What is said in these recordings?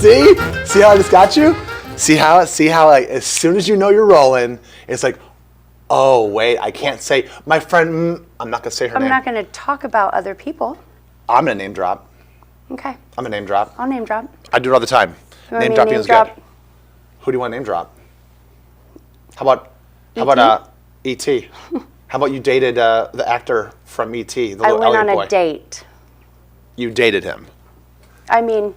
See how I just got you? See how like, as soon as you know you're rolling, it's like, oh, wait, I can't say, my friend, I'm not going to say her name. I'm not going to talk about other people. I'm going to name drop. Okay. I'm going to name drop. I'll name drop. I do it all the time. Name dropping is good. Who do you want to name drop? How about E.T.? How about you dated the actor from E.T., the little Elliot boy? I went on a date. You dated him? I mean,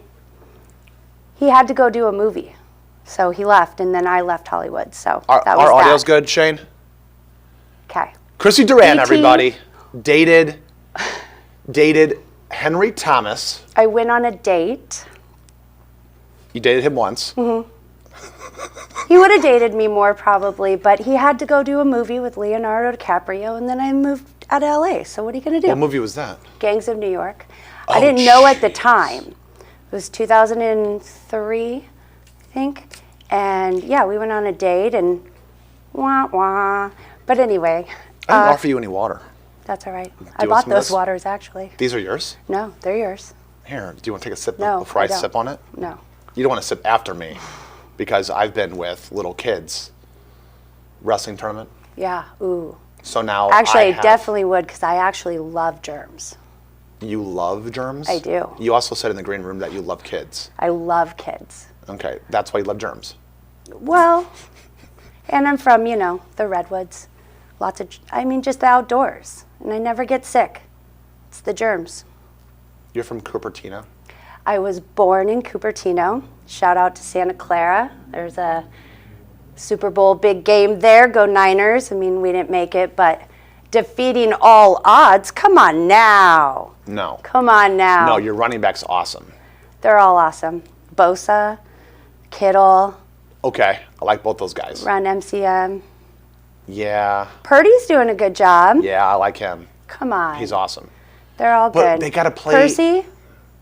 he had to go do a movie. So he left, and then I left Hollywood. So that was that. Our audio's good, Shane? Okay. Crissie Duran, everybody, dated Henry Thomas. I went on a date. You dated him once. Mm-hmm. He would have dated me more probably, but he had to go do a movie with Leonardo DiCaprio, and then I moved out of LA. So what are you going to do? What movie was that? Gangs of New York. I didn't know at the time. It was 2003, I think. And yeah, we went on a date and wah. But anyway. I didn't offer you any water. That's all right. I bought those waters, actually. These are yours? No, they're yours. Here, do you want to take a sip I before I don't. sip on it? No. You don't want to sip after me because I've been with little kids. Wrestling tournament. Yeah, ooh. So now actually, I definitely would because I actually love germs. You love germs? I do. You also said in the green room that you love kids. I love kids. Okay, that's why you love germs. Well, and I'm from, the Redwoods. Just the outdoors. And I never get sick. It's the germs. You're from Cupertino? I was born in Cupertino. Shout out to Santa Clara. There's a Super Bowl big game there. Go Niners. We didn't make it, but defeating all odds. Come on now. No. Come on now. No, your running back's awesome. They're all awesome. Bosa, Kittle. Okay, I like both those guys. Run MCM. Yeah. Purdy's doing a good job. Yeah, I like him. Come on. He's awesome. They're all good. But they got to play. Percy?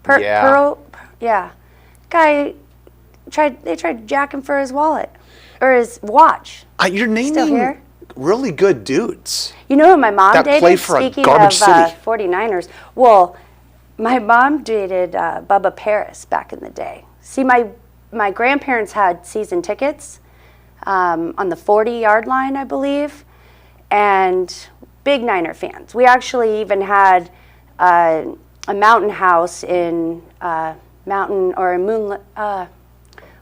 Yeah. Yeah. Guy, they tried to jack him for his wallet. Or his watch. You're naming Still here? really good dudes. You know who my mom dated? Play for Speaking a garbage of city. 49ers. Well, my mom dated Bubba Paris back in the day. See, my grandparents had season tickets on the 40-yard line, I believe, and big Niner fans. We actually even had a mountain house in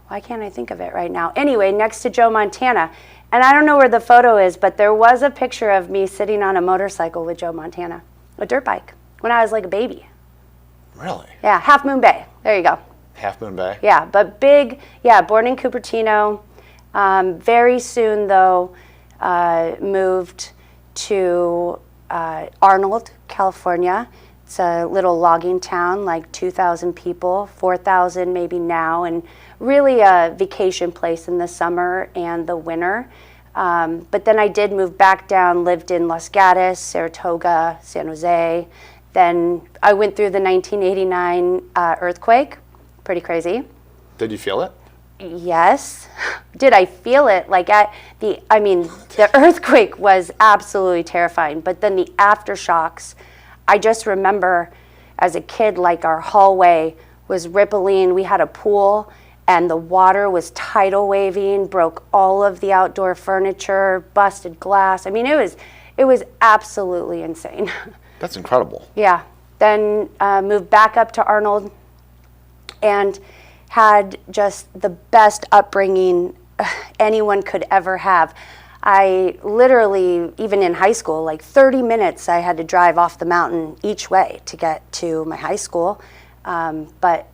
why can't I think of it right now? Anyway, next to Joe Montana. And I don't know where the photo is, but there was a picture of me sitting on a motorcycle with Joe Montana, a dirt bike, when I was like a baby. Really? Yeah, Half Moon Bay. There you go. Half Moon Bay? Yeah, but born in Cupertino. Very soon, though, moved to Arnold, California. It's a little logging town, like 2,000 people, 4,000 maybe now, and really a vacation place in the summer and the winter. But then I did move back down, lived in Los Gatos, Saratoga, San Jose. Then I went through the 1989 earthquake. Pretty crazy. Did you feel it? Yes. Did I feel it? The earthquake was absolutely terrifying, but then the aftershocks, I just remember as a kid, our hallway was rippling. We had a pool and the water was tidal waving, broke all of the outdoor furniture, busted glass. It was absolutely insane. That's incredible. Yeah. Then moved back up to Arnold and had just the best upbringing anyone could ever have. I literally, even in high school, 30 minutes I had to drive off the mountain each way to get to my high school. But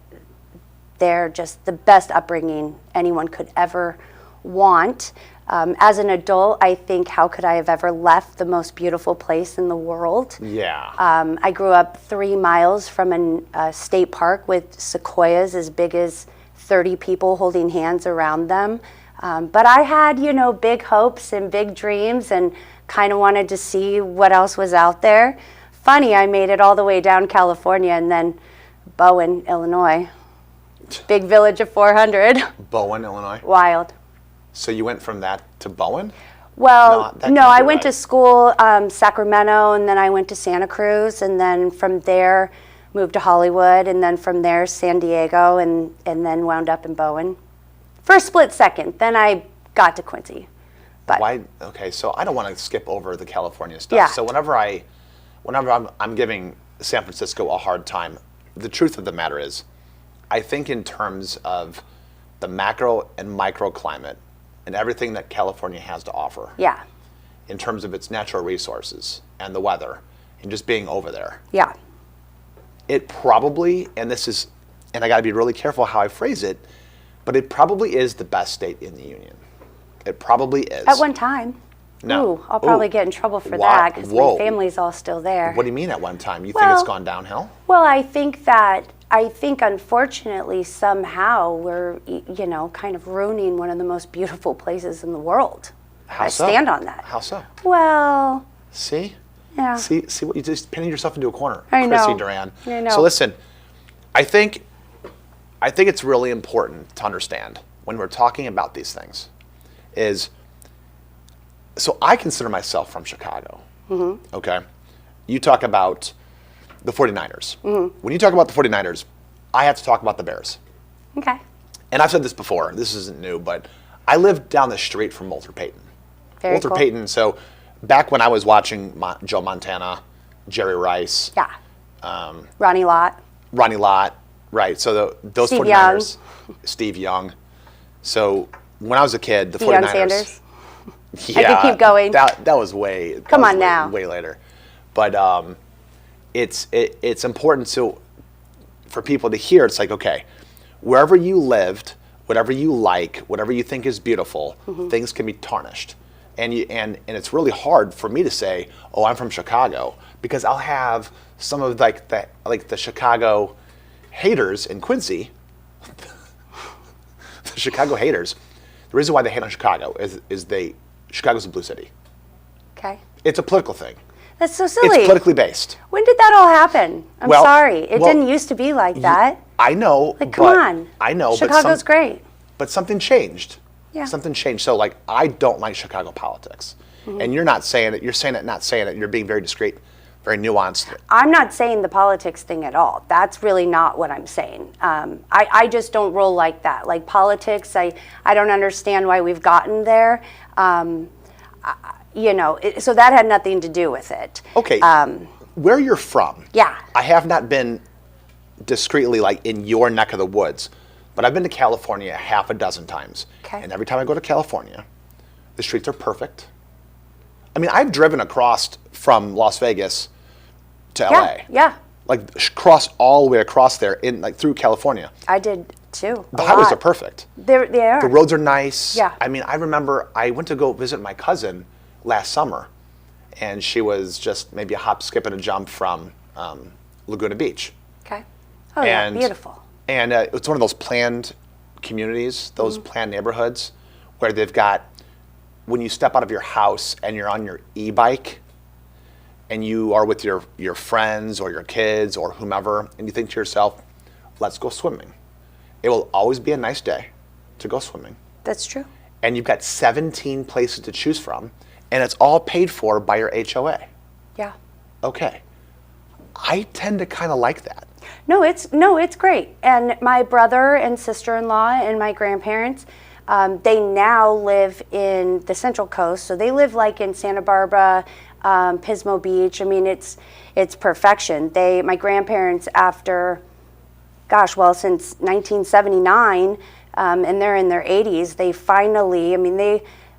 they're just the best upbringing anyone could ever want. As an adult, I think, how could I have ever left the most beautiful place in the world? Yeah. I grew up 3 miles from a state park with sequoias as big as 30 people holding hands around them. But I had, big hopes and big dreams and kind of wanted to see what else was out there. Funny, I made it all the way down California and then Bowen, Illinois. Big village of 400. Bowen, Illinois? Wild. So you went from that to Bowen? Well, no, I went to school, Sacramento, and then I went to Santa Cruz, and then from there moved to Hollywood, and then from there, San Diego, and then wound up in Bowen. For a split second, then I got to Quincy. But why? Okay, so I don't want to skip over the California stuff. Yeah. So whenever I'm giving San Francisco a hard time, the truth of the matter is, I think in terms of the macro and microclimate and everything that California has to offer. Yeah. In terms of its natural resources and the weather and just being over there. Yeah. It probably, and I got to be really careful how I phrase it, but it probably is the best state in the union. It probably is. At one time. No. Ooh, I'll probably get in trouble for Why? that because Whoa. my family's all still there. What do you mean at one time? You think it's gone downhill? Well, I think unfortunately somehow we're, kind of ruining one of the most beautiful places in the world. How I so? stand on that. How so? Well, See? yeah. See what you just pinning yourself into a corner, I know. Crissie Duran. I know. So listen, I think it's really important to understand when we're talking about these things so I consider myself from Chicago. Mm-hmm. Okay? You talk about the 49ers. Mm-hmm. When you talk about the 49ers, I have to talk about the Bears. Okay. And I've said this before, this isn't new, but I lived down the street from Walter Payton. Very Walter cool. Payton, so back when I was watching Joe Montana, Jerry Rice. Yeah. Ronnie Lott. Ronnie Lott, right. So those Steve 49ers. Steve Young. So when I was a kid, the Deion 49ers. Sanders. Yeah, I could keep going. That was way. Come on way, now. Way later, but it's important for people to hear. It's like, okay, wherever you lived, whatever you like, whatever you think is beautiful, things can be tarnished, and it's really hard for me to say, oh, I'm from Chicago, because I'll have some of the Chicago haters in Quincy. The Chicago haters. The reason why they hate on Chicago is Chicago's a blue city. Okay. It's a political thing. That's so silly. It's politically based. When did that all happen? I'm Well, sorry. It didn't used to be like that. I know. Like, come on. I know. Chicago's great. But something changed. Yeah. Something changed. So, I don't like Chicago politics. Mm-hmm. And you're not saying it. You're saying it, not saying it. You're being very discreet, very nuanced. I'm not saying the politics thing at all. That's really not what I'm saying. I just don't roll like that. Like politics, I don't understand why we've gotten there. So that had nothing to do with it. Okay. Where you're from. Yeah. I have not been discreetly in your neck of the woods, but I've been to California half a dozen times. Okay. And every time I go to California, the streets are perfect. I mean, I've driven across from Las Vegas to LA. Yeah. Cross all the way across there through California. I did too. The highways are perfect. They are. The roads are nice. Yeah. I mean, I remember I went to go visit my cousin last summer, and she was just maybe a hop, skip, and a jump from Laguna Beach. Okay. Oh, yeah, beautiful. And it's one of those planned communities, those planned neighborhoods, where they've got, when you step out of your house and you're on your e-bike, and you are with your friends or your kids or whomever, and you think to yourself, let's go swimming. It will always be a nice day to go swimming. That's true. And you've got 17 places to choose from, and it's all paid for by your HOA. Yeah. Okay. I tend to kind of like that. No, it's great. And my brother and sister-in-law and my grandparents, they now live in the Central Coast. So they live in Santa Barbara, Pismo Beach. I mean, it's perfection. My grandparents, after, since 1979, and they're in their 80s, they finally,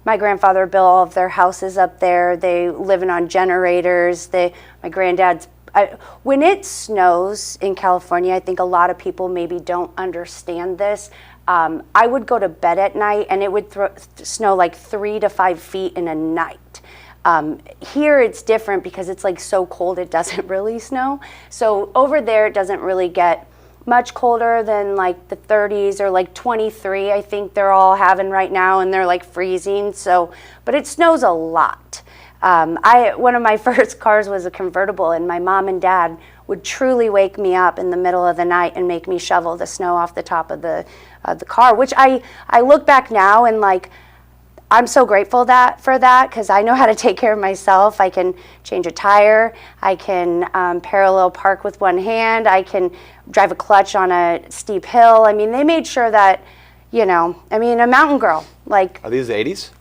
my grandfather built all of their houses up there. They living on generators. My granddad's, when it snows in California, I think a lot of people maybe don't understand this. I would go to bed at night and it would snow 3 to 5 feet in a night. Here it's different because it's so cold it doesn't really snow. So over there it doesn't really get much colder than the 30s or 23 I think they're all having right now, and they're freezing. So, but it snows a lot. One of my first cars was a convertible, and my mom and dad would truly wake me up in the middle of the night and make me shovel the snow off the top of the car, which I look back now and I'm so grateful for that because I know how to take care of myself. I can change a tire. I can parallel park with one hand. I can drive a clutch on a steep hill. I mean, they made sure that, a mountain girl. Like, Are these the 80s?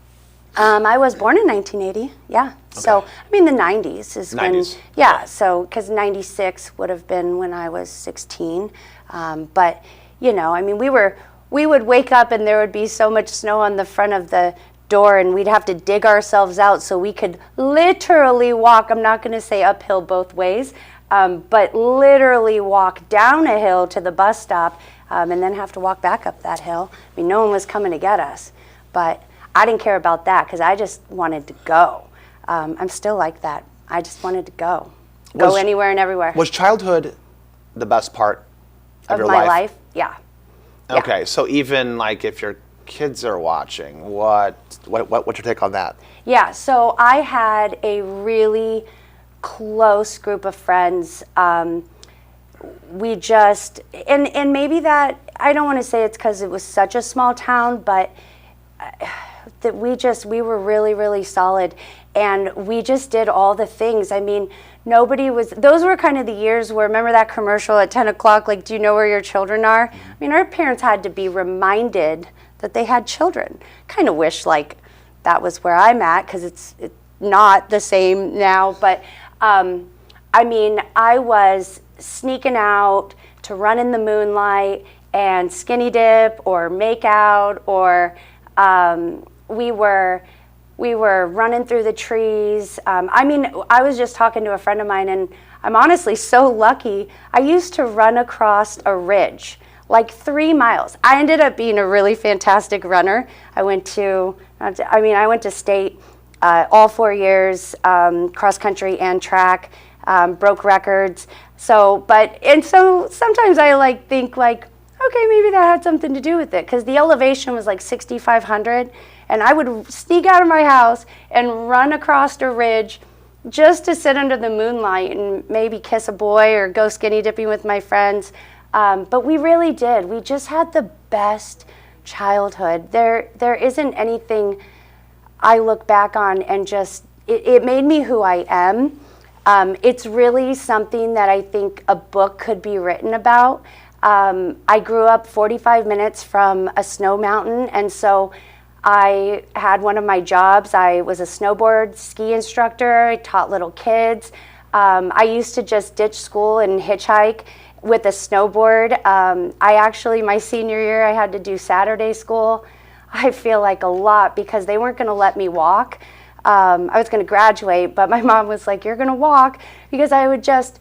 I was born in 1980. Yeah. Okay. So, the 90s is 90s. when. Yeah. Okay. So, because 96 would have been when I was 16. But, we would wake up and there would be so much snow on the front of the door and we'd have to dig ourselves out so we could literally walk, I'm not going to say uphill both ways, but literally walk down a hill to the bus stop and then have to walk back up that hill. No one was coming to get us, but I didn't care about that because I just wanted to go. I'm still like that. I just wanted to go anywhere and everywhere. Was childhood the best part of your my life? Yeah. Okay, so even like if your kids are watching, what's your take on that? Yeah, so I had a really close group of friends. We just, and maybe that, I don't want to say it's because it was such a small town, but that we were really, really solid. And we just did all the things. Those were kind of the years where, remember that commercial at 10 o'clock, like, do you know where your children are? Our parents had to be reminded that they had children. Kind of wish like that was where I'm at because it's not the same now. But I was sneaking out to run in the moonlight and skinny dip or make out, or we were running through the trees. I was just talking to a friend of mine, and I'm honestly so lucky. I used to run across a ridge, like 3 miles. I ended up being a really fantastic runner. I went to state all 4 years, cross country and track, broke records. So sometimes I think okay, maybe that had something to do with it because the elevation was like 6,500, and I would sneak out of my house and run across a ridge just to sit under the moonlight and maybe kiss a boy or go skinny dipping with my friends. But we really did. We just had the best childhood. There isn't anything I look back on and just, it made me who I am. It's really something that I think a book could be written about. I grew up 45 minutes from a snow mountain, and so I had one of my jobs. I was a snowboard ski instructor. I taught little kids. I used to just ditch school and hitchhike with a snowboard. My senior year, I had to do Saturday school. I feel like a lot because they weren't going to let me walk. I was going to graduate, but my mom was like, you're going to walk, because I would just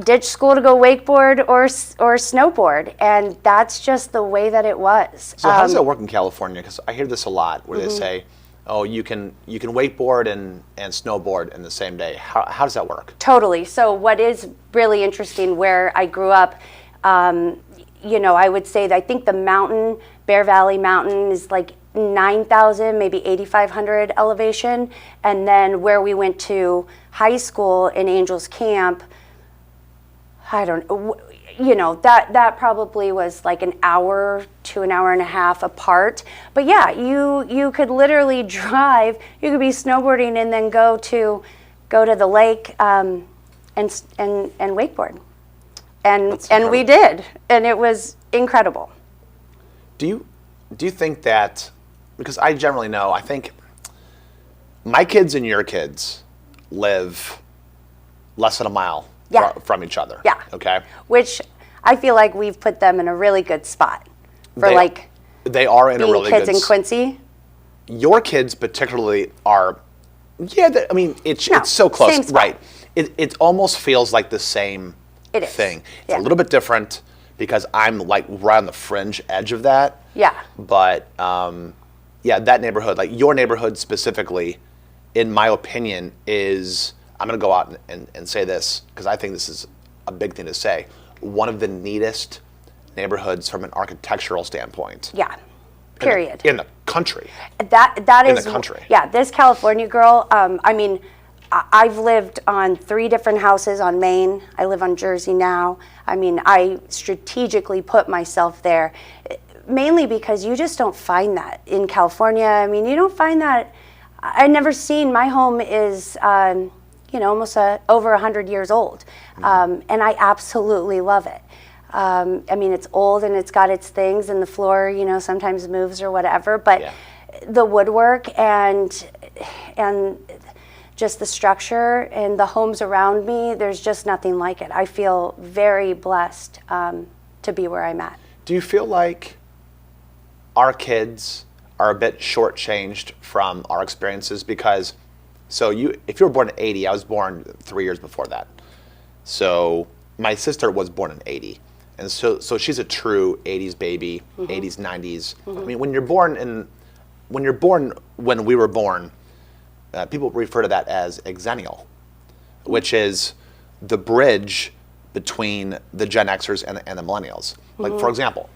ditch school to go wakeboard or snowboard, and that's just the way that it was. So how does that work in California? Because I hear this a lot where they say, oh, you can wakeboard and snowboard in the same day. How does that work? Totally. So what is really interesting where I grew up, I would say that I think the mountain, Bear Valley Mountain, is like 9,000, maybe 8,500 elevation. And then where we went to high school in Angels Camp, I don't know, that probably was like an hour to an hour and a half apart. But yeah, you could literally drive, you could be snowboarding and then go to the lake and wakeboard. And we did, and it was incredible. Do you think that, because I generally know, I think my kids and your kids live less than a mile from each other. Yeah. Okay. Which I feel like we've put them in a really good spot for they are in a really kids good in Quincy. Your kids particularly are, it's so close. Same spot. Right. It almost feels like the same thing. It's a little bit different because I'm like right on the fringe edge of that. Yeah. But that neighborhood, like your neighborhood specifically, in my opinion, is, I'm going to go out and say this because I think this is a big thing to say, one of the neatest neighborhoods from an architectural standpoint. Yeah. Period. In the country. That is in the country. Yeah, this California girl, I've lived on 3 different houses on Maine. I live on Jersey now. I strategically put myself there. mainly because you just don't find that in California. I mean, you don't find that. I've never seen, my home is, almost over 100 years old. And I absolutely love it. I mean, it's old and it's got its things, and the floor, sometimes moves or whatever, but the woodwork and just the structure and the homes around me, there's just nothing like it. I feel very blessed to be where I'm at. Do you feel like our kids are a bit shortchanged from our experiences? Because, if you were born in 80, I was born 3 years before that. So my sister was born in 80. And so she's a true 80s baby, 80s, 90s. I mean, when we were born, people refer to that as exennial, which is the bridge between the Gen Xers and the millennials. Like, for example,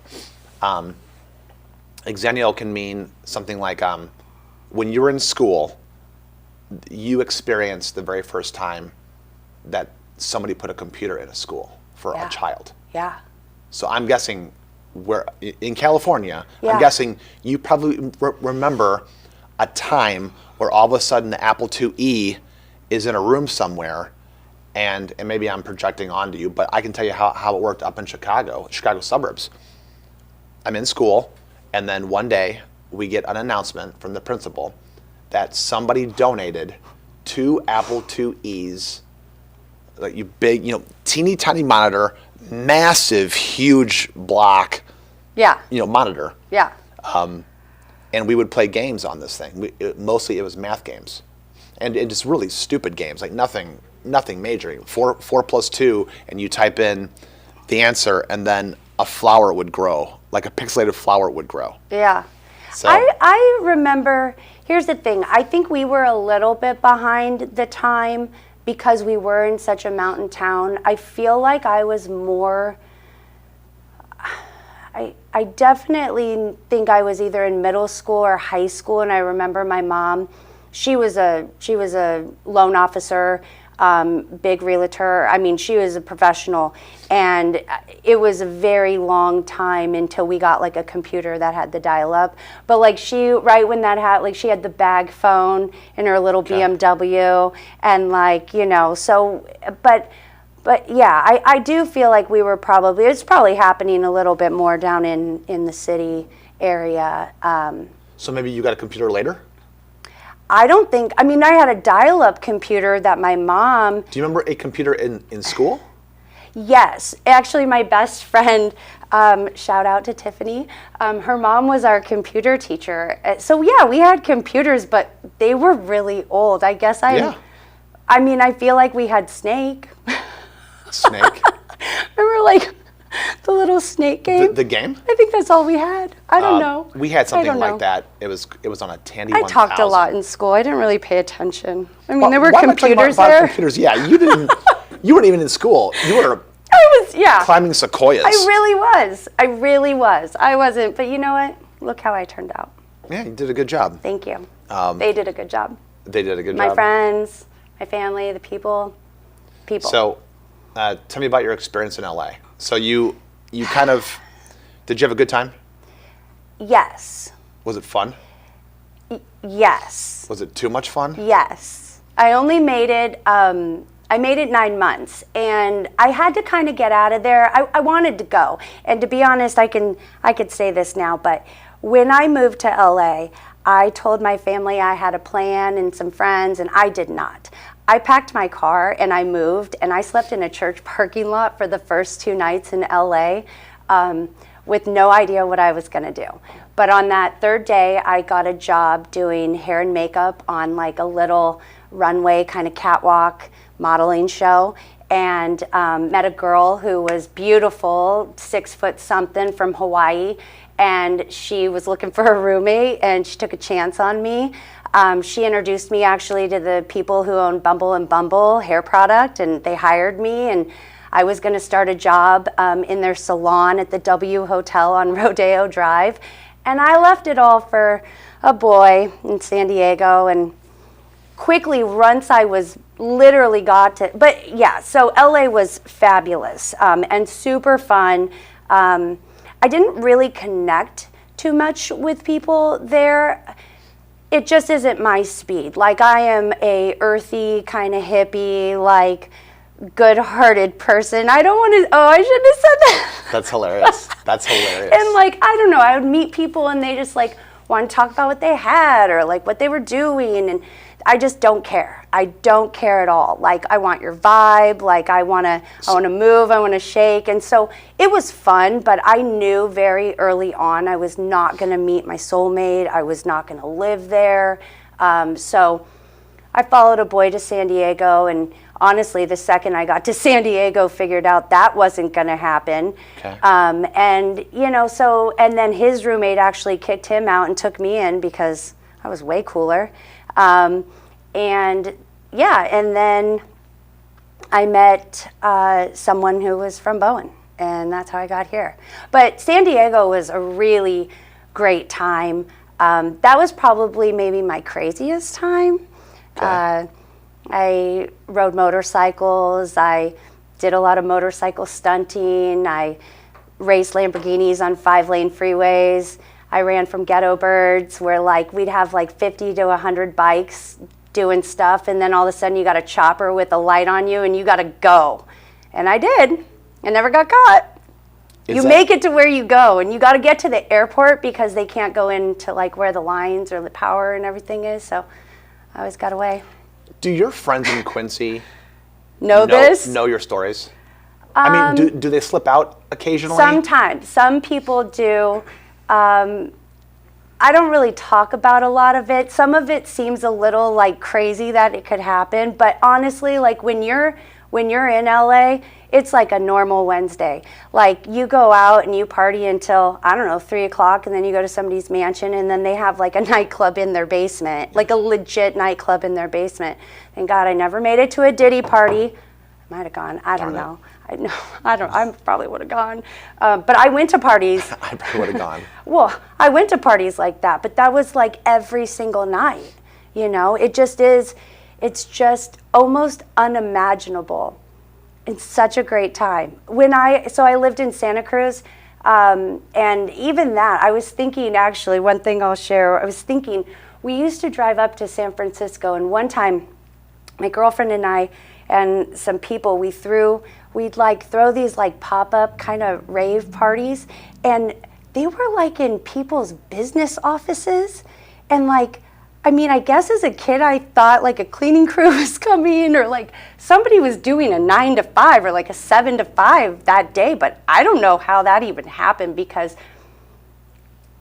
exennial can mean something like when you were in school, you experienced the very first time that somebody put a computer in a school for a child. Yeah. So I'm guessing in California, I'm guessing you probably remember a time where all of a sudden the Apple IIe is in a room somewhere, and maybe I'm projecting onto you, but I can tell you how it worked up in Chicago suburbs. I'm in school, and then one day we get an announcement from the principal that somebody donated 2 Apple IIes, like teeny tiny monitor, massive, huge block, monitor. Yeah. And we would play games on this thing. Mostly it was math games, and just really stupid games, like nothing major. 4 plus 2, and you type in the answer, and then a flower would grow, like a pixelated flower would grow. Yeah. So I remember. Here's the thing. I think we were a little bit behind the time because we were in such a mountain town. I feel like I was more. I definitely think I was either in middle school or high school, and I remember my mom. She was a loan officer, big realtor. I mean, she was a professional, and it was a very long time until we got like a computer that had the dial-up. But like right when that had, like she had the bag phone in her little BMW, and But yeah, I do feel like it's probably happening a little bit more down in the city area. So maybe you got a computer later? I had a dial-up computer that my mom... Do you remember a computer in school? Yes. Actually, my best friend, shout out to Tiffany, her mom was our computer teacher. So yeah, we had computers, but they were really old. I guess I feel like we had Snake. Snake? Remember, like, the little snake game? The game? I think that's all we had. I don't know. We had something like that. It was on a Tandy 1000. I talked a lot in school. I didn't really pay attention. I mean, there were computers about there. Computers? Yeah, you didn't. You weren't even in school. You were. Climbing sequoias. I really was. I wasn't, but you know what? Look how I turned out. Yeah, you did a good job. Thank you. They did a good job. They did a good job. My friends, my family, the people. So, tell me about your experience in LA. So you kind of, did you have a good time? Yes. Was it fun? Yes. Was it too much fun? Yes. I only made it, I made it 9 months, and I had to kind of get out of there. I wanted to go. And to be honest, I could say this now, but when I moved to LA, I told my family I had a plan and some friends, and I did not. I packed my car and I moved, and I slept in a church parking lot for the first 2 nights in LA with no idea what I was going to do. But on that 3rd day, I got a job doing hair and makeup on like a little runway kind of catwalk modeling show, and met a girl who was beautiful, 6 foot something from Hawaii, and she was looking for a roommate, and she took a chance on me. She introduced me actually to the people who own Bumble and Bumble hair product, and they hired me, and I was going to start a job in their salon at the W Hotel on Rodeo Drive, and I left it all for a boy in San Diego, and quickly once I was literally but yeah, so LA was fabulous and super fun. I didn't really connect too much with people there. It just isn't my speed. Like, I am a earthy kind of hippie, like, good-hearted person. I don't want to, I shouldn't have said that. That's hilarious. That's hilarious. And like, I don't know, I would meet people and they just like want to talk about what they had or like what they were doing, and I just don't care. I don't care at all. Like, I want your vibe, like I want to move, I want to shake. And so it was fun, but I knew very early on I was not going to meet my soulmate. I was not going to live there. So I followed a boy to San Diego, and honestly, the second I got to San Diego, figured out that wasn't going to happen. Okay. And, you know, so, and then his roommate actually kicked him out and took me in because I was way cooler. And yeah, and then I met someone who was from Bowen, and that's how I got here. But San Diego was a really great time. That was probably maybe my craziest time. Okay. I rode motorcycles. I did a lot of motorcycle stunting. I raced Lamborghinis on 5-lane freeways. I ran from Ghetto Birds, where like we'd have like 50 to 100 bikes doing stuff, and then all of a sudden you got a chopper with a light on you and you got to go. And I did. I never got caught. You make it to where you go, and you got to get to the airport because they can't go into like where the lines or the power and everything is. So I always got away. Do your friends in Quincy know your stories? I mean, do they slip out occasionally? Sometimes. Some people do. I don't really talk about a lot of it. Some of it seems a little like crazy that it could happen, but honestly, like when you're in LA, it's like a normal Wednesday. Like, you go out and you party until, I don't know, 3 o'clock, and then you go to somebody's mansion, and then they have like a nightclub in their basement, like a legit nightclub in their basement. Thank God I never made it to a Diddy party. I might have gone. I don't know. I probably would have gone. But I went to parties. I probably would have gone. Well, I went to parties like that, but that was like every single night. You know, it's just almost unimaginable. It's such a great time. So I lived in Santa Cruz, and even that, I was thinking, actually, one thing I'll share, I was thinking, we used to drive up to San Francisco, and one time, my girlfriend and I and some people, we'd throw these like pop-up kind of rave parties, and they were like in people's business offices, and like, I mean, I guess as a kid, I thought like a cleaning crew was coming, or like somebody was doing a 9 to 5 or like a 7 to 5 that day, but I don't know how that even happened, because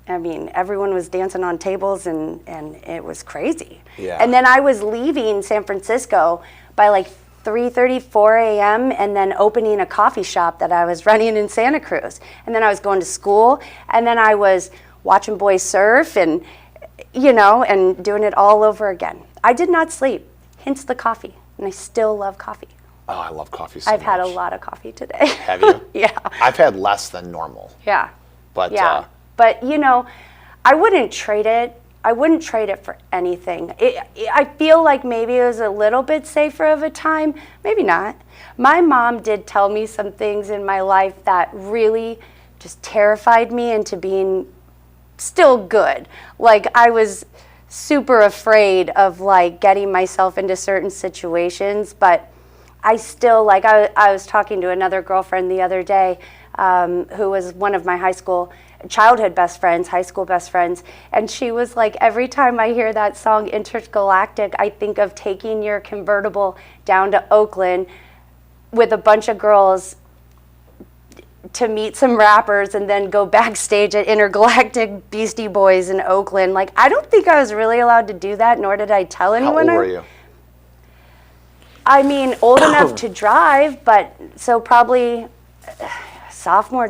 I mean, everyone was dancing on tables, and it was crazy. Yeah. And then I was leaving San Francisco by like 3:30, 4 a.m., and then opening a coffee shop that I was running in Santa Cruz. And then I was going to school, and then I was watching boys surf, and you know, and doing it all over again. I did not sleep, hence the coffee, and I still love coffee. Oh, I love coffee so much. I've had a lot of coffee today. Have you? Yeah. I've had less than normal. Yeah. But yeah. But you know, I wouldn't trade it. I wouldn't trade it for anything. I feel like maybe it was a little bit safer of a time. Maybe not. My mom did tell me some things in my life that really just terrified me into being still good. Like, I was super afraid of like getting myself into certain situations, but I still, like, I was talking to another girlfriend the other day who was one of my childhood best friends, high school best friends, and she was like, every time I hear that song Intergalactic, I think of taking your convertible down to Oakland with a bunch of girls to meet some rappers and then go backstage at Intergalactic Beastie Boys in Oakland. Like, I don't think I was really allowed to do that, nor did I tell anyone. How old were you? I mean, old enough to drive, but so probably sophomore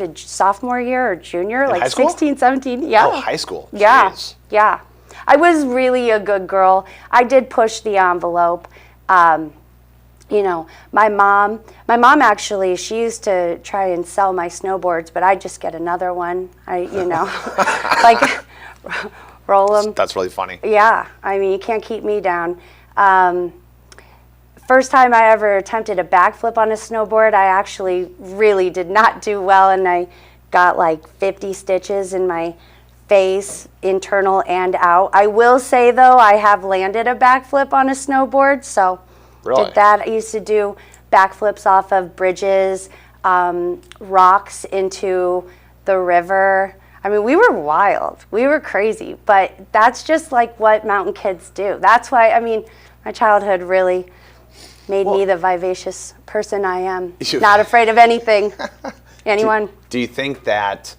year or junior, in like high school? 16, 17. Yeah. Oh, high school. Yeah. Jeez. Yeah. I was really a good girl. I did push the envelope. You know, my mom actually, she used to try and sell my snowboards, but I'd just get another one. Like, roll them. That's really funny. Yeah. I mean, you can't keep me down. First time I ever attempted a backflip on a snowboard, I actually really did not do well, and I got like 50 stitches in my face, internal and out. I will say though, I have landed a backflip on a snowboard, so Really? did that. I used to do backflips off of bridges, rocks into the river. I mean, we were wild. We were crazy, but that's just like what mountain kids do. That's why, I mean, my childhood really made me the vivacious person I am. Not afraid of anything, anyone. Do you think that,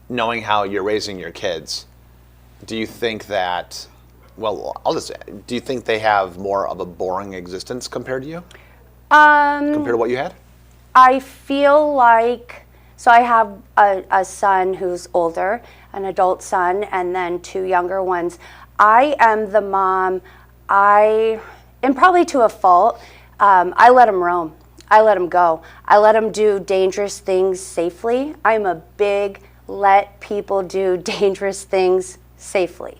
knowing how you're raising your kids, do you think that, well, do you think they have more of a boring existence compared to you? Compared to what you had? I feel like, so I have a son who's older, an adult son, and then 2 younger ones. I am the mom, and probably to a fault, I let them roam. I let them go. I let them do dangerous things safely. I'm a big let people do dangerous things safely.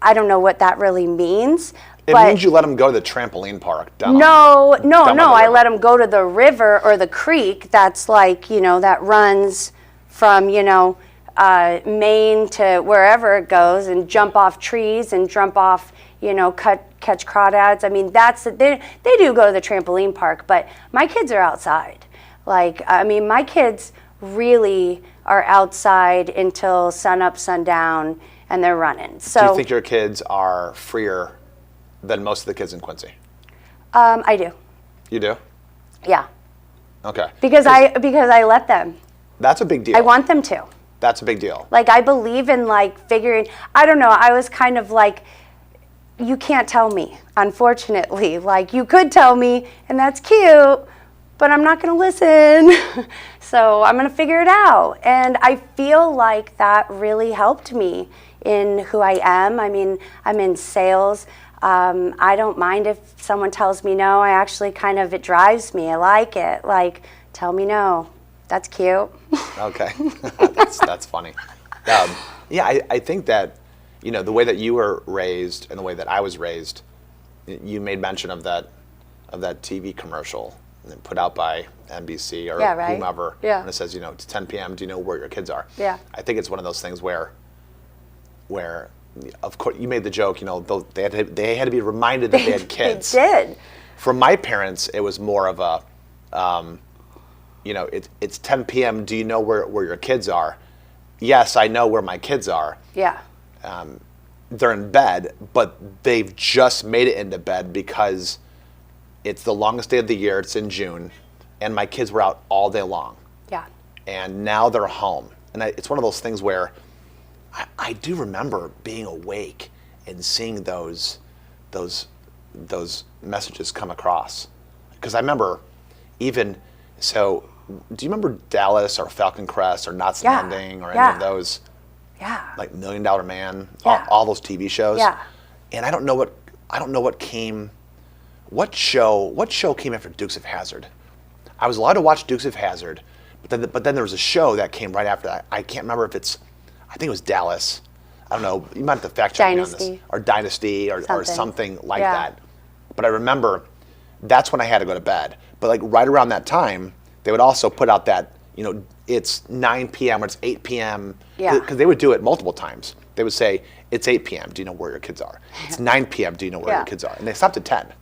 I don't know what that really means. It means you let them go to the trampoline park. No. I let them go to the river or the creek that's like, you know, that runs from, you know, Maine to wherever it goes, and jump off trees and jump off, you know, catch crawdads. I mean, they do go to the trampoline park, but my kids are outside. Like, I mean, my kids really are outside until sun up, sundown, and they're running. So, do you think your kids are freer than most of the kids in Quincy? I do. You do? Yeah. Okay. Because I let them. That's a big deal. I want them to. That's a big deal. Like, I believe in like figuring, I don't know, I was kind of like, you can't tell me, unfortunately. Like, you could tell me, and that's cute, but I'm not going to listen. So I'm going to figure it out. And I feel like that really helped me in who I am. I mean, I'm in sales. I don't mind if someone tells me no. I actually kind of, it drives me. I like it. Like, tell me no. That's cute. Okay. that's funny. Yeah, I think that, you know, the way that you were raised and the way that I was raised, you made mention of that TV commercial put out by NBC or whomever. Yeah. And it says, you know, it's 10 p.m. Do you know where your kids are? Yeah. I think it's one of those things where of course, you made the joke, you know, they had to be reminded that they had kids. They did. For my parents, it was more of a, you know, it's 10 p.m. Do you know where your kids are? Yes, I know where my kids are. Yeah. They're in bed, but they've just made it into bed because it's the longest day of the year. It's in June, and my kids were out all day long. Yeah. And now they're home. And it's one of those things where I do remember being awake and seeing those messages come across. Because I remember do you remember Dallas or Falcon Crest or Knots Landing or any of those? Yeah. Like $1 Million Man, Yeah. all those TV shows. Yeah. And I don't know what show came after Dukes of Hazzard. I was allowed to watch Dukes of Hazzard, but then there was a show that came right after that. I can't remember if I think it was Dallas. I don't know. You might have to fact check me on this. Or Dynasty or something like that. But I remember that's when I had to go to bed. But like right around that time, they would also put out that, you know, it's 9 p.m. or it's 8 p.m. Yeah. Because they would do it multiple times. They would say, it's 8 p.m. Do you know where your kids are? It's 9 p.m. Do you know where your kids are? And they stopped at 10.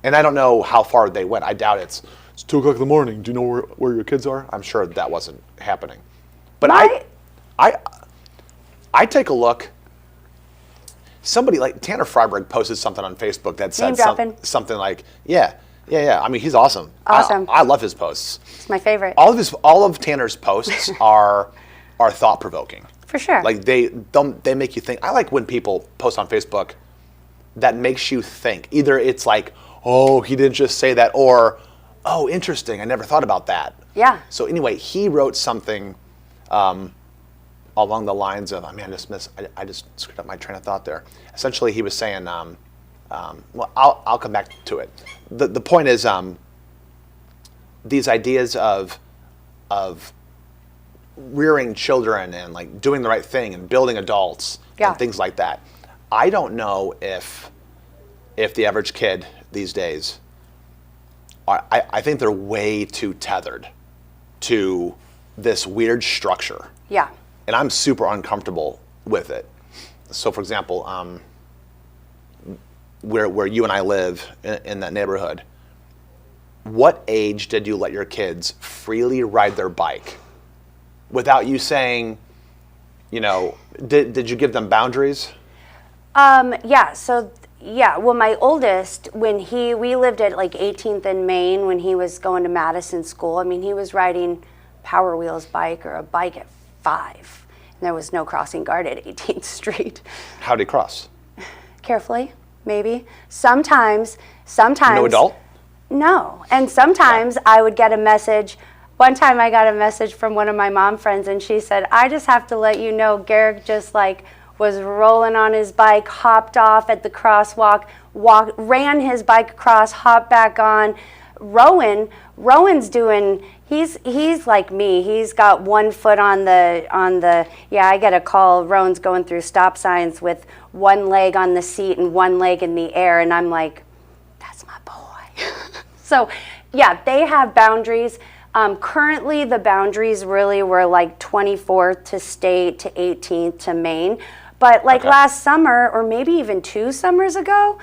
And I don't know how far they went. I doubt it's 2 o'clock in the morning. Do you know where your kids are? I'm sure that wasn't happening. But I take a look. Somebody like Tanner Freiberg posted something on Facebook that said something like, yeah. I mean, he's awesome. Awesome. I love his posts. It's my favorite. All of Tanner's posts are thought provoking. For sure. Like they make you think. I like when people post on Facebook that makes you think. Either it's like, oh, he didn't just say that, or oh, interesting, I never thought about that. Yeah. So anyway, he wrote something along the lines of, I just screwed up my train of thought there. Essentially, he was saying, well, I'll come back to it. The point is, these ideas of rearing children and like doing the right thing and building adults and things like that. I don't know if the average kid these days, I think they're way too tethered to this weird structure. Yeah. And I'm super uncomfortable with it. So, for example, where you and I live in that neighborhood, what age did you let your kids freely ride their bike without you saying, you know, did you give them boundaries? Yeah. So, yeah. Well, my oldest, we lived at like 18th and Main when he was going to Madison School. I mean, he was riding Power Wheels bike or a bike at 5. And there was no crossing guard at 18th Street. How'd he cross? Carefully, maybe. Sometimes. No adult? No. And sometimes I would get a message. One time I got a message from one of my mom friends, and she said, I just have to let you know, Garrick just like was rolling on his bike, hopped off at the crosswalk, ran his bike across, hopped back on. Rowan's doing, he's like me. He's got one foot on the, yeah, I get a call, Rowan's going through stop signs with one leg on the seat and one leg in the air, and I'm like, that's my boy. So, yeah, they have boundaries. Currently, the boundaries really were like 24th to State to 18th to Main. But like last summer, or maybe even 2 summers ago,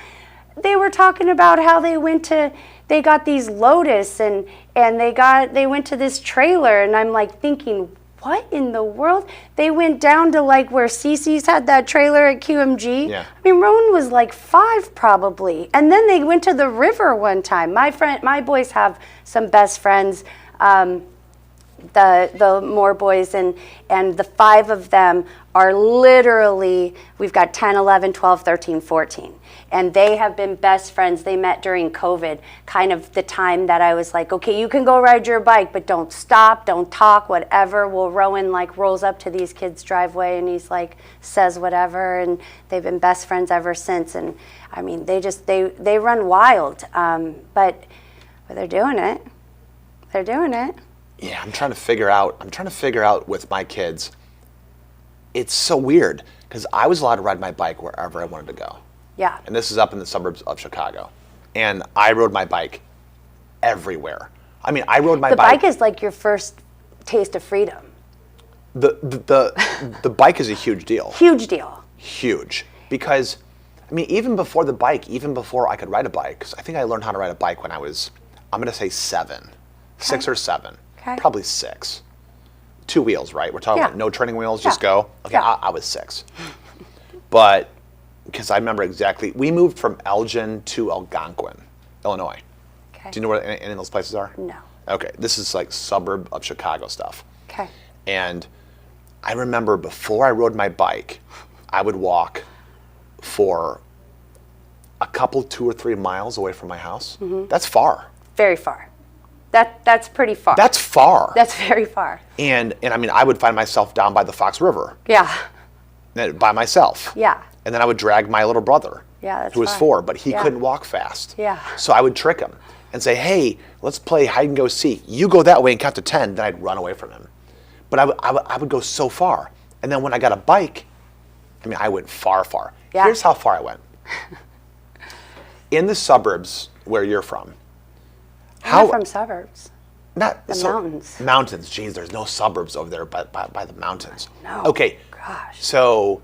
they were talking about how they got these Lotus and they went to this trailer, and I'm like thinking, what in the world? They went down to like where Cece's had that trailer at QMG. Yeah. I mean, Rowan was like 5 probably. And then they went to the river one time. My boys have some best friends, the Moore boys, and the 5 of them are literally, we've got 10, 11, 12, 13, 14. And they have been best friends. They met during COVID, kind of the time that I was like, okay, you can go ride your bike, but don't stop, don't talk, whatever. Well, Rowan like rolls up to these kids' driveway and he's like, says whatever, and they've been best friends ever since. And I mean, they run wild, but they're doing it. They're doing it. Yeah, I'm trying to figure out with my kids. It's so weird because I was allowed to ride my bike wherever I wanted to go. Yeah. And this is up in the suburbs of Chicago. And I rode my bike everywhere. I mean, I rode my bike. The bike is like your first taste of freedom. The bike is a huge deal. Huge deal. Huge. Because, I mean, even before the bike, even before I could ride a bike, 'cause I think I learned how to ride a bike when I was, I'm going to say 7. 6 or 7. Okay. Probably 6. 2 wheels, right? We're talking about no training wheels, just go. Okay, Yeah. I was 6. But, because I remember exactly, we moved from Elgin to Algonquin, Illinois. Okay. Do you know where any of those places are? No. Okay, this is like suburb of Chicago stuff. Okay. And I remember before I rode my bike, I would walk for a couple, 2 or 3 miles away from my house. Mm-hmm. That's far. Very far. That's pretty far. That's far. That's very far. And I mean, I would find myself down by the Fox River. Yeah. By myself. Yeah. And then I would drag my little brother, Yeah, that's who was fine. 4, but he Yeah. couldn't walk fast. Yeah. So I would trick him and say, hey, let's play hide and go seek. You go that way and count to 10, then I'd run away from him. But I would go so far. And then when I got a bike, I mean, I went far, far. Yeah. Here's how far I went. In the suburbs where you're from. I'm from suburbs. Not The mountains. Mountains. Geez, there's no suburbs over there by the mountains. No. Okay. Gosh. So,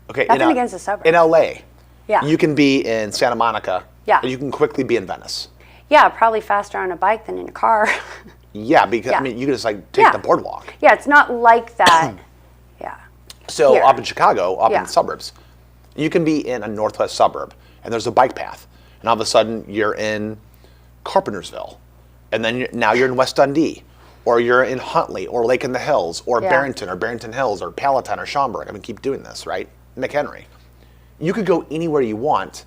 okay. Nothing against the suburbs. In LA, Yeah. you can be in Santa Monica. Yeah. Or you can quickly be in Venice. Yeah, probably faster on a bike than in a car. Yeah, because Yeah. I mean, you can just like take Yeah. the boardwalk. Yeah, it's not like that. Yeah. So Here. up in Chicago, up in Yeah. the suburbs, you can be in a northwest suburb, and there's a bike path, and all of a sudden you're in Carpentersville, and then now you're in West Dundee, or you're in Huntley, or Lake in the Hills, or Yeah. Barrington Hills, or Palatine, or Schaumburg. I mean, keep doing this, right? McHenry. You could go anywhere you want.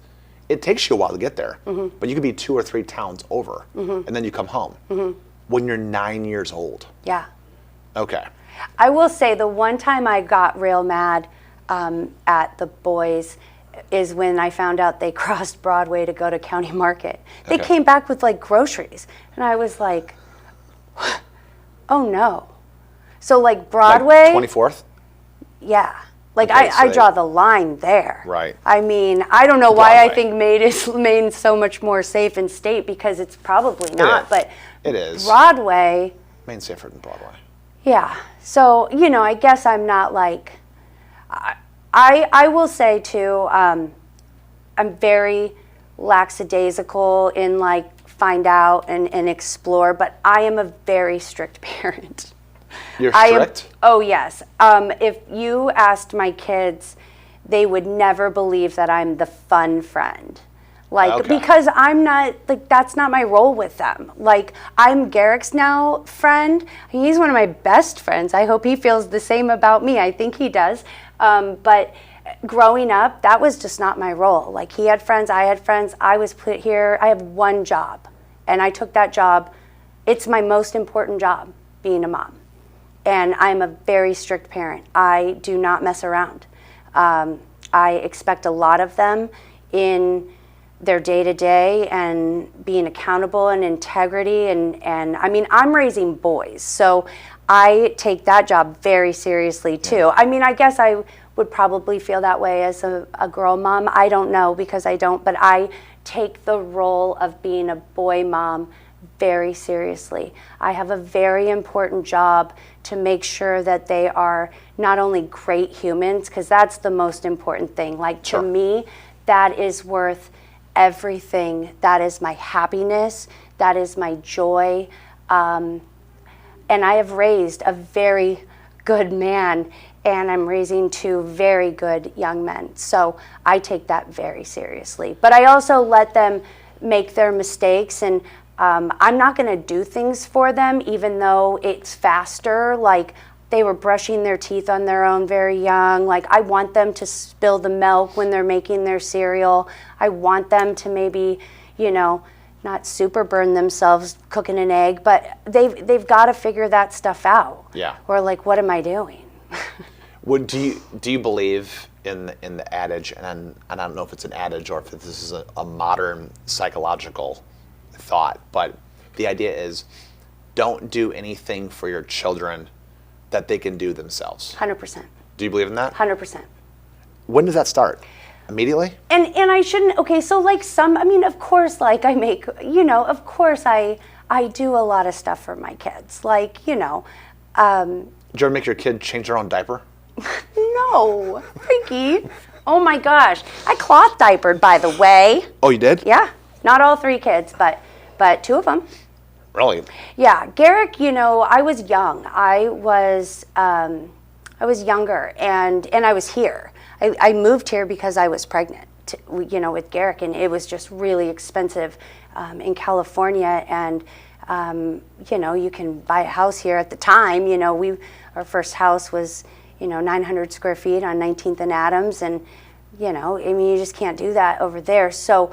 It takes you a while to get there, but you could be 2 or 3 towns over, and then you come home when you're 9 years old. Yeah. Okay. I will say the one time I got real mad at the boys is when I found out they crossed Broadway to go to County Market. They Okay. came back with like groceries, and I was like, oh no. So like Broadway, Like 24th? yeah. Like Okay, I so draw the line there. Right. I mean, I don't know why I Broadway. think Maine's so much more safe in State, because it's probably not, is. but It is. Broadway, Main Sanford and Broadway. Yeah. So, I guess I'm not like, I will say too, I'm very lackadaisical in like find out and explore, but I am a very strict parent. You're strict? Oh, yes. If you asked my kids, they would never believe that I'm the fun friend. Like, because I'm not, like, that's not my role with them. Like, I'm Garrick's now friend. He's one of my best friends. I hope he feels the same about me. I think he does. But growing up, that was just not my role. Like, he had friends, I had friends. I was put here. I have one job, and I took that job. It's my most important job, being a mom. And I'm a very strict parent. I do not mess around. I expect a lot of them in their day-to-day and being accountable and integrity. And I mean, I'm raising boys, so I take that job very seriously too. I mean, I guess I would probably feel that way as a girl mom. I don't know, because I don't, but I take the role of being a boy mom very seriously. I have a very important job to make sure that they are not only great humans, because that's the most important thing. Like, to me, that is worth everything. That is my happiness. That is my joy. And I have raised a very good man, and I'm raising two very good young men. So I take that very seriously. But I also let them make their mistakes, and I'm not going to do things for them, even though it's faster. Like, they were brushing their teeth on their own very young. Like, I want them to spill the milk when they're making their cereal. I want them to maybe, not super burn themselves cooking an egg, but they've got to figure that stuff out. Yeah. Or like, what am I doing? Do you believe in the adage, and I don't know if it's an adage or if this is a modern psychological thought, but the idea is, don't do anything for your children that they can do themselves. 100%. Do you believe in that? 100%. When does that start? Immediately? And I shouldn't, okay, so like of course, like I make, of course I do a lot of stuff for my kids. Like, Did you ever make your kid change their own diaper? No, Frankie. Oh my gosh. I cloth diapered, by the way. Oh, you did? Yeah. Not all three kids, but two of them. Really? Yeah. Garrick, I was young. I was younger, and I was here. I moved here because I was pregnant, with Garrick, and it was just really expensive in California. And, you can buy a house here at the time. Our first house was, 900 square feet on 19th and Adams. And, you just can't do that over there. So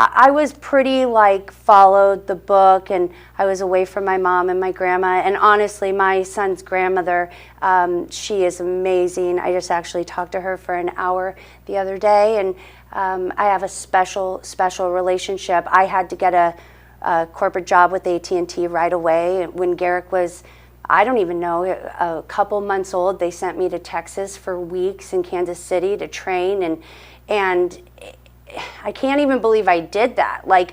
I was pretty followed the book, and I was away from my mom and my grandma. And honestly, my son's grandmother, she is amazing. I just actually talked to her for an hour the other day, and I have a special relationship. I had to get a corporate job with AT&T right away. When Garrick was, I don't even know, a couple months old, they sent me to Texas for weeks in Kansas City to train, and I can't even believe I did that. Like,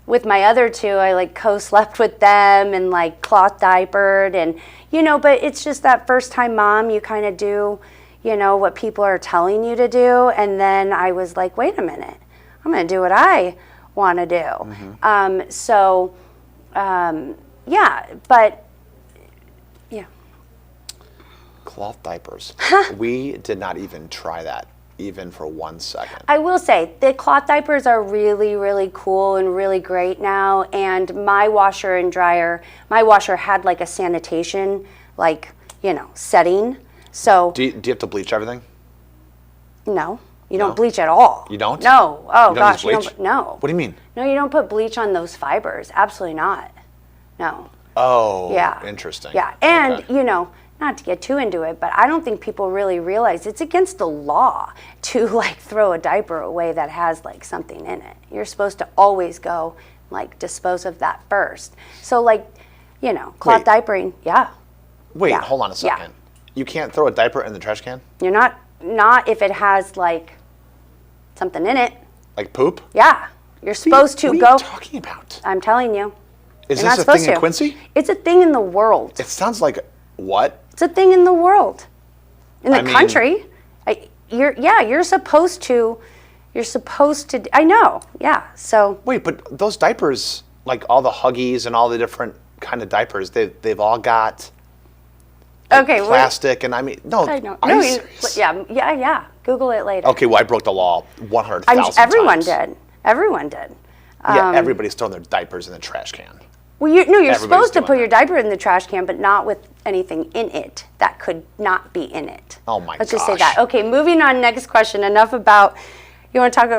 with my other two, I co-slept with them and cloth diapered, and but it's just that first time mom, you kind of do what people are telling you to do. And then I was like, wait a minute, I'm gonna do what I want to do. Mm-hmm. Yeah, but yeah. Cloth diapers. We did not even try that, even for 1 second. I will say, the cloth diapers are really, really cool and really great now. And my washer and dryer, my washer had a sanitation, setting. So do you have to bleach everything? No, you don't bleach at all. You don't? No. Oh, gosh, you don't. No. What do you mean? No, you don't put bleach on those fibers. Absolutely not. No. Oh, yeah. Interesting. Yeah, and okay. Not to get too into it, but I don't think people really realize it's against the law to throw a diaper away that has something in it. You're supposed to always go dispose of that first. So cloth diapering, yeah. Wait, yeah. Hold on a second. Yeah. You can't throw a diaper in the trash can? You're not if it has something in it. Like poop? Yeah. You're supposed to go. What are you talking about? I'm telling you. Is You're this not a supposed thing in to. Quincy? It's a thing in the world. It sounds like What? It's a thing in the world, in the I mean- country. You're supposed to. I know. Yeah. So. Wait, but those diapers, like all the Huggies and all the different kind of diapers, they've all got Okay. plastic, and I mean, no. I know. Are No, you serious? yeah. Google it later. Okay, well, I broke the law 100,000 times. Everyone did. Everyone did. Yeah, everybody's throwing their diapers in the trash can. Well, you're Everybody's supposed to doing put your that. diaper in the trash can, but not with anything in it that could not be in it. Oh my Let's just say gosh. that. Okay, moving on. Next question. Enough about. You want to talk,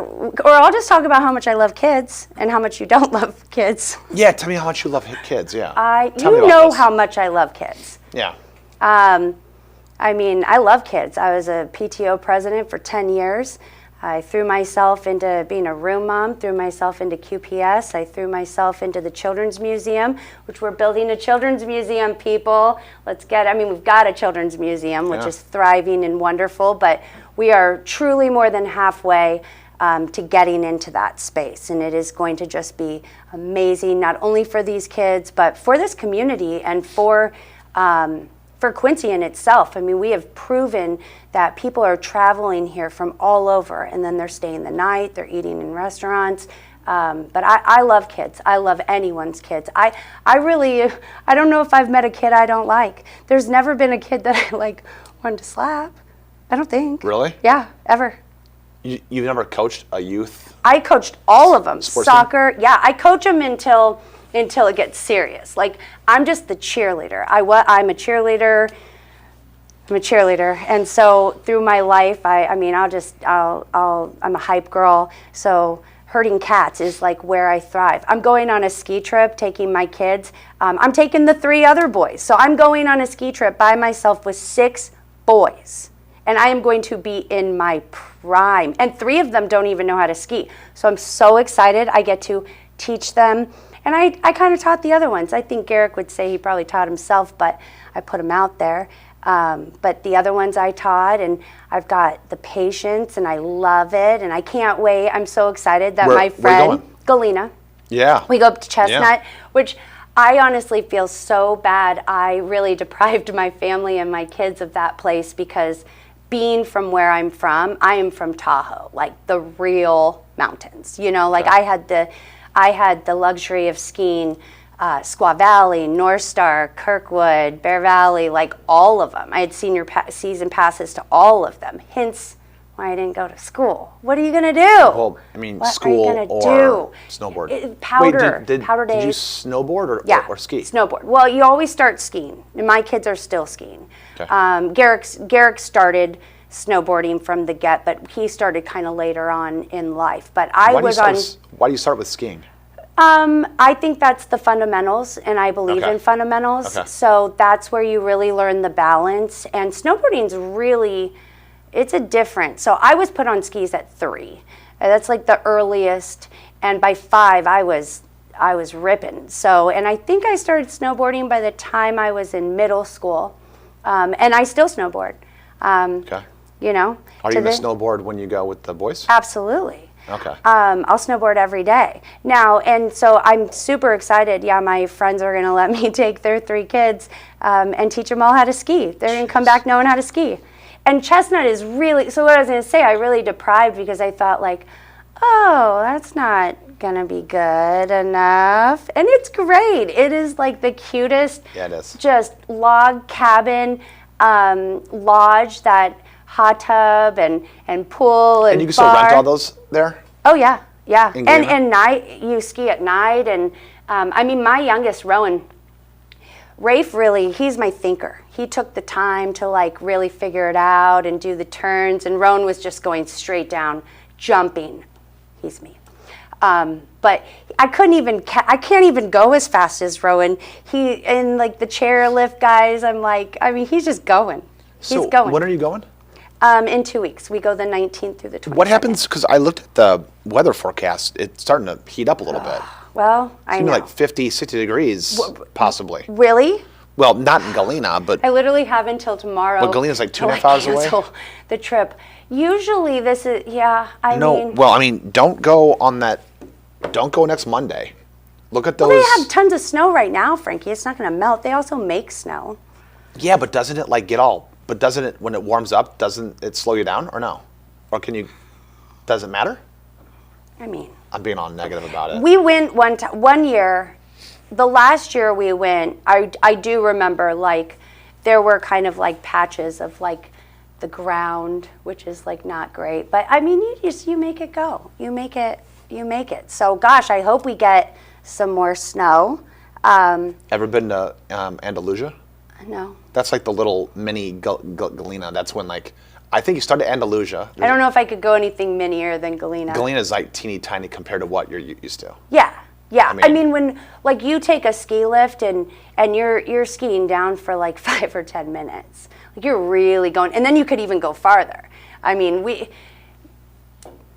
or I'll just talk about how much I love kids and how much you don't love kids. Yeah, tell me how much you love kids. Yeah. Tell me You about know this. how much I love kids. Yeah. I mean, I love kids. I was a PTO president for 10 years. I threw myself into being a room mom, threw myself into QPS. I threw myself into the Children's Museum, which we're building a Children's Museum, people. We've got a Children's Museum, which Yeah. is thriving and wonderful, but we are truly more than halfway to getting into that space. And it is going to just be amazing, not only for these kids, but for this community and for Quincy in itself. I mean, we have proven that people are traveling here from all over, and then they're staying the night, they're eating in restaurants. But I love kids. I love anyone's kids. I don't know if I've met a kid I don't like. There's never been a kid that I wanted to slap. I don't think. Really? Yeah, ever. You've never coached a youth? I coached all of them. Sports team? Soccer, yeah. I coach them until it gets serious. I'm just the cheerleader. I'm a cheerleader. And so through my life, I'm a hype girl. So herding cats is where I thrive. I'm going on a ski trip, taking my kids. I'm taking the 3 other boys. So I'm going on a ski trip by myself with 6 boys. And I am going to be in my prime. And 3 of them don't even know how to ski. So I'm so excited. I get to teach them. And I kind of taught the other ones. I think Garrick would say he probably taught himself, but I put him out there. But the other ones I taught, and I've got the patience, and I love it, and I can't wait. I'm so excited that my friend, Galena, Yeah. we go up to Chestnut, which I honestly feel so bad. I really deprived my family and my kids of that place because being from where I'm from, I am from Tahoe, the real mountains. I had the luxury of skiing Squaw Valley, North Star, Kirkwood, Bear Valley, all of them. I had senior season passes to all of them. Hence why I didn't go to school. What are you going to do? Well, I mean, what school are you or do? snowboard. Powder. Wait, powder days. Did you snowboard or ski? Snowboard. Well, you always start skiing. And my kids are still skiing. Okay. Garrick started snowboarding from the get, but he started kind of later on in life. But Why do you start with skiing? I think that's the fundamentals, and I believe in fundamentals. Okay. So that's where you really learn the balance. And snowboarding's really, it's a different. So I was put on skis at 3. That's the earliest. And by 5, I was ripping. So, and I think I started snowboarding by the time I was in middle school. And I still snowboard. Okay. Are you going to snowboard when you go with the boys? Absolutely. Okay. I'll snowboard every day now, and so I'm super excited. Yeah, my friends are going to let me take their 3 kids and teach them all how to ski. They're going to come back knowing how to ski. And Chestnut is really, so what I was going to say, I really deprived because I thought oh, that's not going to be good enough. And it's great. It is the cutest, Yeah, it is. just log cabin, lodge that hot tub and pool and And you can still bar. rent all those there? Oh yeah. In Galena? And night you ski at night, and my youngest Rowan, Rafe, really, he's my thinker. He took the time to really figure it out and do the turns, and Rowan was just going straight down, jumping. He's me. But I can't even go as fast as Rowan. He and the chairlift guys, he's just going. He's going. When are you going? In 2 weeks. We go the 19th through the 22nd. What happens, because I looked at the weather forecast, it's starting to heat up a little bit. Well, I know. 50, 60 degrees, possibly. Really? Well, not in Galena, but I literally have until tomorrow. But Galena's 2.5 hours away? Cancel the trip. Usually this is, don't go next Monday. Look at those. Well, they have tons of snow right now, Frankie. It's not going to melt. They also make snow. Yeah, but doesn't it like get all? But doesn't it when it warms up? Doesn't it slow you down or no? Or can you? Does it matter? I mean, I'm being all negative about it. we went one year. The last year we went, I do remember like there were kind of like patches of like the ground, which is like not great. But I mean, you make it go. You make it. So gosh, I hope we get some more snow. Ever been to Andalusia? No. That's like the little mini Galena. That's when like, I think you start at Andalusia. I don't know if I could go anything minier than Galena. Galena is like teeny tiny compared to what you're used to. Yeah. I I mean, mean, when like you take a ski lift and you're skiing down for like 5 or 10 minutes, like you're really going, and then you could even go farther. I mean,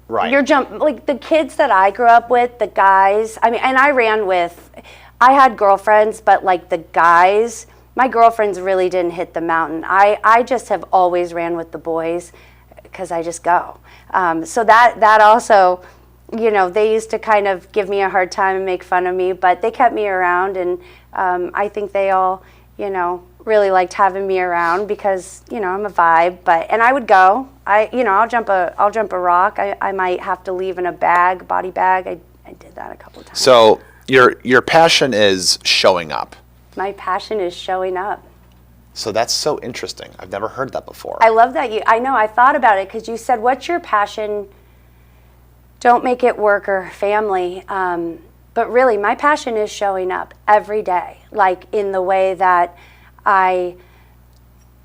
right. You're like the kids that I grew up with, the guys. I mean, and I had girlfriends, but like the guys, my girlfriends really didn't hit the mountain. I just have always ran with the boys because I just go. So that also, you know, they used to kind of give me a hard time and make fun of me, but they kept me around, and I think they all, you know, really liked having me around because, you know, I'm a vibe. And I would go. I'll jump a rock. I might have to leave in a body bag. I did that a couple times. So your passion is showing up. My passion is showing up. So that's so interesting. I've never heard that before. I love that I know, I thought about it because you said, what's your passion? Don't make it work or family. But really, my passion is showing up every day, like in the way that I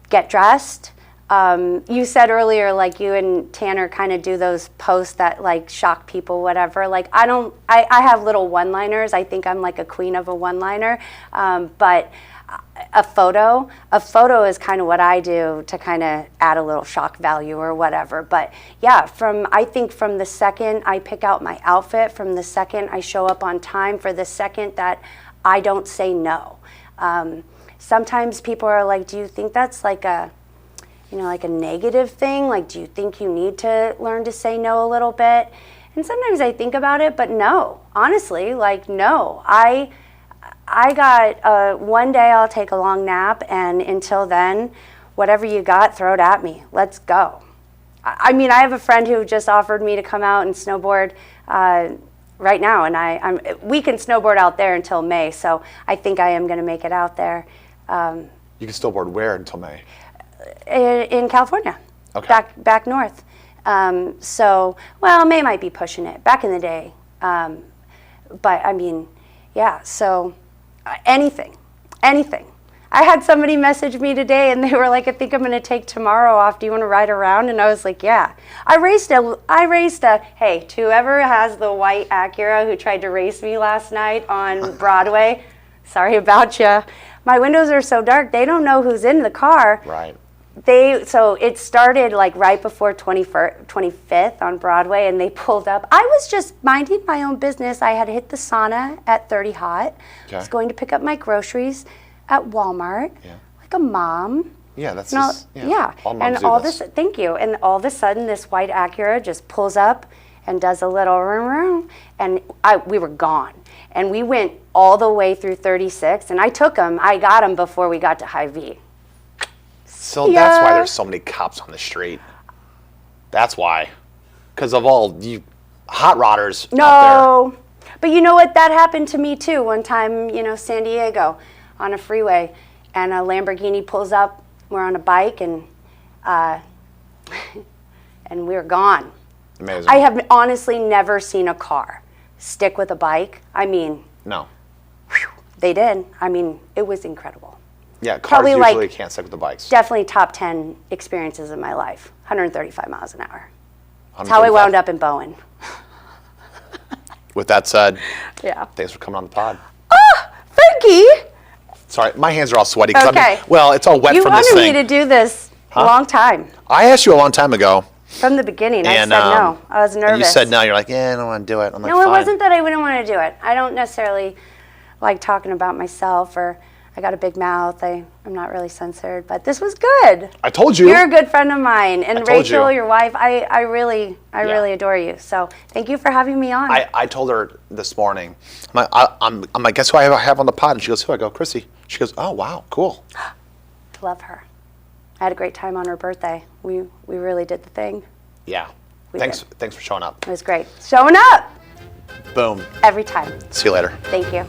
get dressed. You said earlier, like you and Tanner kind of do those posts that like shock people, whatever. Like I have little one-liners. I think I'm like a queen of a one-liner. But a photo is kind of what I do to kind of add a little shock value or whatever. But yeah, I think from the second I pick out my outfit, from the second I show up on time, for the second that I don't say no. Sometimes people are like, do you think that's like a negative thing? Like, do you think you need to learn to say no a little bit? And sometimes I think about it, but no, honestly, like, no. I got one day I'll take a long nap, and until then, whatever you got, throw it at me. Let's go. I mean, I have a friend who just offered me to come out and snowboard right now, and we can snowboard out there until May, so I think I am going to make it out there. You can snowboard where until May? In California, okay. back north. May might be pushing it back in the day, but I mean, yeah. So anything. I had somebody message me today, and they were like, "I think I'm going to take tomorrow off. Do you want to ride around?" And I was like, "Yeah." I raced a. Hey, to whoever has the white Acura who tried to race me last night on Broadway, sorry about you. My windows are so dark; they don't know who's in the car. Right. So it started like right before 25th on Broadway, and they pulled up. I was just minding my own business. I had hit the sauna at 30 hot. Okay. I was going to pick up my groceries at Walmart, like a mom. Yeah, that's yeah. All moms and do all this. Thank you. And all of a sudden, this white Acura just pulls up and does a little room room, and we were gone. And we went all the way through 36, and I got him before we got to Hy-Vee. So that's why there's so many cops on the street. That's why. Because of all you hot rodders out there. But you know what? That happened to me too. One time, San Diego on a freeway, and a Lamborghini pulls up. We're on a bike, and we're gone. Amazing. I have honestly never seen a car stick with a bike. I mean, no. They did. I mean, it was incredible. Yeah, cars Probably usually can't stick with the bikes. Definitely top 10 experiences in my life. 135 miles an hour. That's 135. how I wound up in Bowen. With that said, Yeah. thanks for coming on the pod. Frankie! Sorry, my hands are all sweaty. Okay. It's all wet You from this wanted thing. me to do this a long time. I asked you a long time ago. From the beginning, I And, said no. I was nervous. And you said no. You're like, I don't want to do it. I'm like, No, it fine. wasn't that I wouldn't want to do it. I don't necessarily like talking about myself, or I got a big mouth. I'm not really censored, but this was good. I told you. You're a good friend of mine. And told Rachel, you. your wife, I really adore you. So thank you for having me on. I told her this morning, I'm like, guess who I have on the pod? And she goes, who? I go, Crissie. She goes, oh, wow, cool. Love her. I had a great time on her birthday. We really did the thing. Yeah. Thanks for showing up. It was great. Showing up! Boom. Every time. See you later. Thank you.